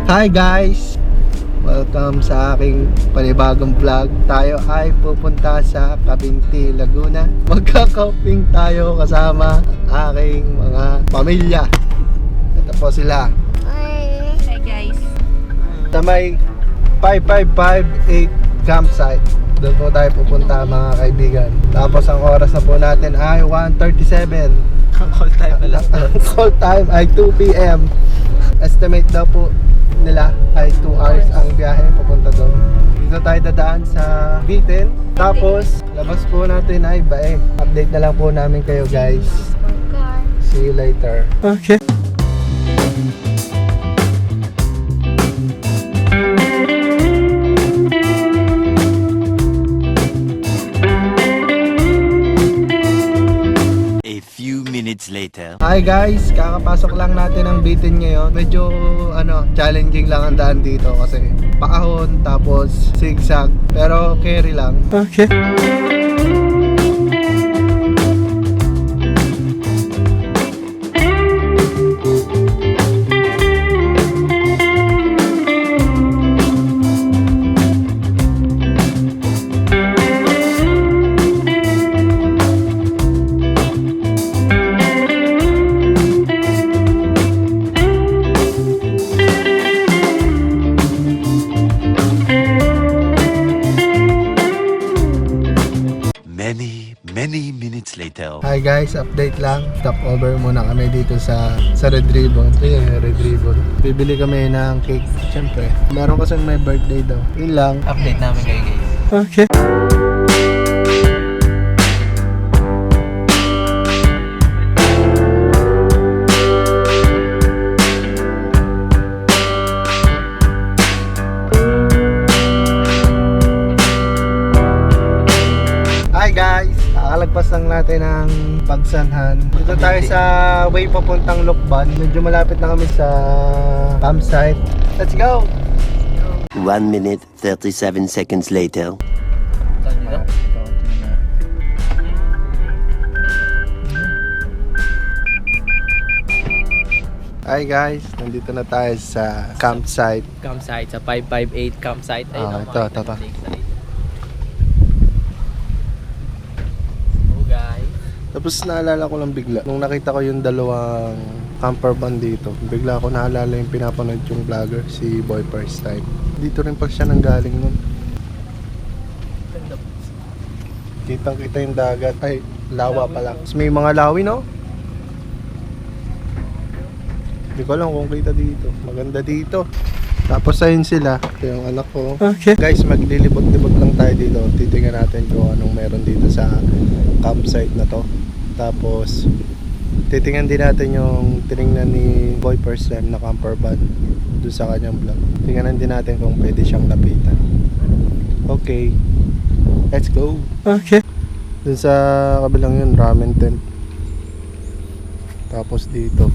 Hi guys! Welcome sa aking panibagong vlog. Tayo ay pupunta sa Cavinti, Laguna. Magka-camping tayo kasama ang aking mga pamilya. Ito po sila. Hi guys. Sa may 5558 campsite. Doon po tayo pupunta mga kaibigan. Tapos ang oras na po natin ay 1:37. Ang call time alas Ang call time ay 2 p.m. Estimate daw po nila ay 2 hours ang biyahe papunta doon. Dito tayo dadaan sa Bitin. Tapos labas po natin ay Bae. Update na lang po namin kayo guys. See you later. Okay. minutes later. Hi guys, kakapasok lang natin ng Bitin ngayon. Medyo challenging lang ang daan dito kasi paahon tapos zigzag pero carry lang. Okay. Many minutes later. Hi guys, update lang. Stop over muna kami dito sa Red Ribbon. Ayun, Red Ribbon. Bibili kami ng cake. Siyempre, meron kasi may birthday daw. Yun lang. Update namin kayo guys. Okay. Hi guys! Kakalagpas lang natin ng Pagsanhan. Dito tayo sa way papuntang Lukban. Medyo malapit na kami sa campsite. Let's go! 1 minute 37 seconds later. Hi guys! Nandito na tayo sa campsite. Campsite, sa 558 campsite. Ayun, Ito. Guys. Tapos naalala ko lang bigla, nung nakita ko yung dalawang camper van dito, bigla ako naalala yung pinapanood yung vlogger, si Boy First Time. Dito rin pa siya nanggaling nun. Kitang kita yung dagat. Ay, lawa pala. Tapos may mga lawi, no? Hindi ko alam kung kita dito. Maganda dito. Tapos ayun sila, ito yung anak ko. Okay. Guys, maglilibot-libot lang tayo dito. Titingnan natin kung anong meron dito sa campsite na to. Tapos titingnan din natin yung tiningnan ni Boy First Time na camper van doon sa kanyang vlog. Tingnan din natin kung pwede siyang lapitan. Okay, let's go. Okay. Doon sa kabilang yun, ramen tent. Tapos dito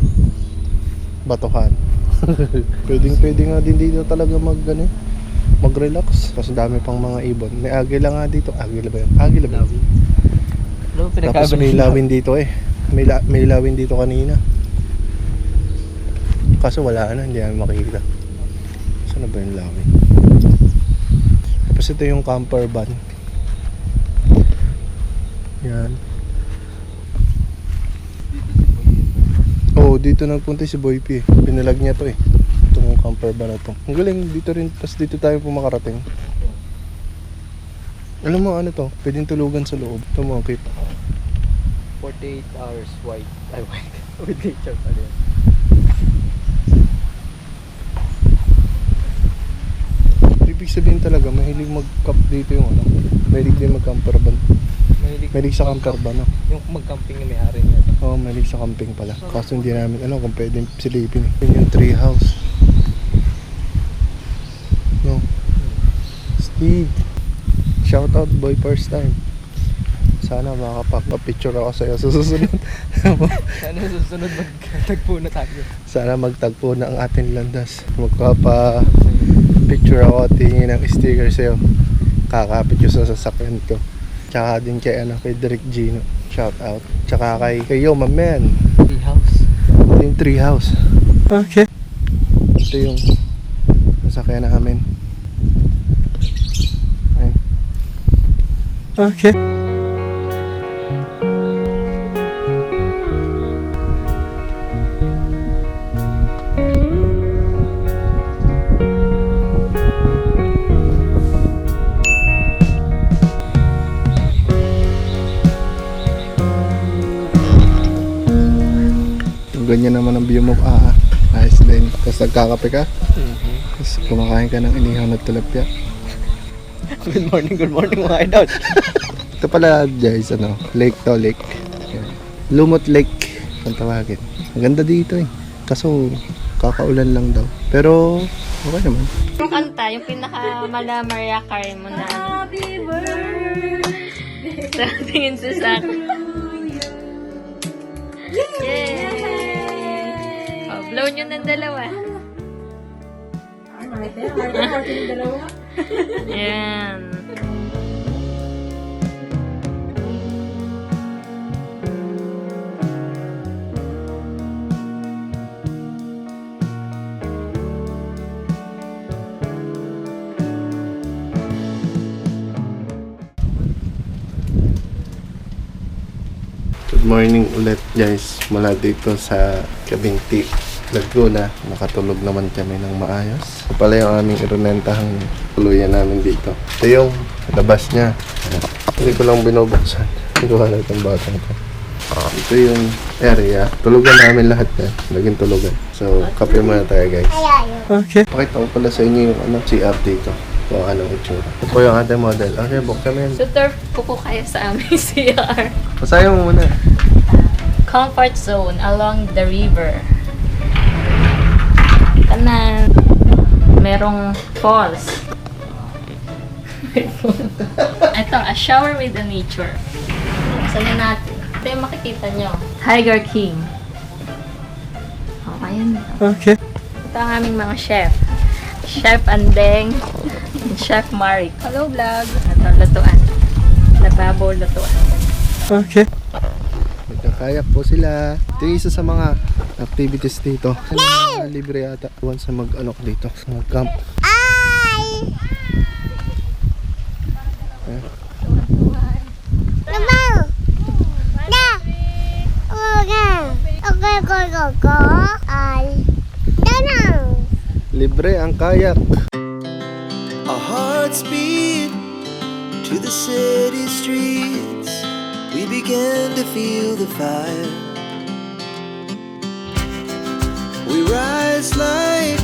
batuhan. Pwede nga din dito talaga mag-relax kasi dami pang mga ibon. May agila nga dito. Agila ba yun? Agila ba yun? Tapos may lawin dito eh. May lawin dito kanina. Kaso wala na, hindi namin makikita. Saan na ba yung lawin? Tapos ito yung camper van. Yan. Oh, dito nagpunta si Boy P. Pinalag niya to eh. Itong camper van na to. Ang galing dito rin. Tapos dito tayo pumakarating. Alam mo ano to? Pwedeng tulugan sa loob. Ito mo, okay. 48 hours white. Ay, white. With nature pala yan. Ibig sabihin talaga, mahilig mag-camp dito yung mahilig din mag-camper van. Mahilig sa camper van, no? Yung mag-camping na may-ari niya. Oo, mahilig sa camping pala. Kaso hindi namin kung pwedeng silipin. Yun yung tree house. No? Steve! Shoutout Boy First Time. Sana makapapicture ako sa'yo sa susunod. Sana susunod magtagpo na tayo. Sana magtagpo na ang ating landas. Magpapa-picture ako at tingin ng sticker sa'yo. Kakapit ko sa sasakyan ko. Tsaka din kay Derek Gino. Shout out. Tsaka kay Yo, my man. Tree house. Ito yung tree house. Okay. Ito yung sasakyan namin. Ayun. Okay. Ganyan naman ang view mo. Nice din. Tapos nagkakape ka. Tapos kumakain ka ng inihaw na tilapia. Good morning mga idol. Ito pala guys, lake to lake. Yan. Lumot Lake ang tawagin. Ang ganda dito eh. Kaso kakaulan lang daw. Pero okay naman. Yung kanta, yung pinaka-mala Mariah Carey mo na Happy birthday! Tingin siya sa akin. Yay! Oh, blow nyo ng dalawa. Yan. Good morning ulit guys. Mula dito sa Cabinti, Laguna. Nakatulog naman kami ng maayos. Ito pala yung aming ironentahang tuluyan namin dito. Ito yung labas niya. Hindi ko lang binubuksan. Hindi ko halat ang bata ito. Ito yung area. Tulugan namin lahat yan. Naging tulugan. So, kape muna tayo guys. Okay. Pakita ko pala sa inyo yung CR dito. Kung anong itsura. Ito po yung ating model. Okay, buksan mo yan. Sutor po kayo sa aming CR. Pasayo mo muna. Comfort zone along the river. Kanan. Merong falls. Ito, a shower with the nature. Saan natin? Ito yung makikita nyo. Tiger King. Oh, ayan. Okay. Ito ang aming mga chef. Chef Andeng. Chef Marik. Hello, vlog. Ito, lutuan. Lababo, lutuan. Okay. Nagkakayak po sila. Ito yung isa sa mga activities dito. Mga libre yata. Once na mag-alok dito sa camp. Libre ang kayak. Our hearts beat to the city streets. We began to feel the fire. We rise like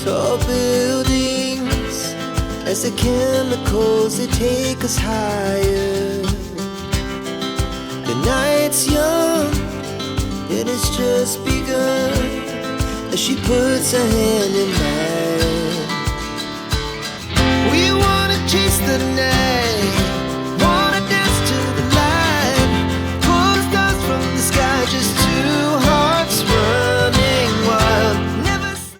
tall buildings as the chemicals they take us higher. The night's young and it's just begun as she puts her hand in mine.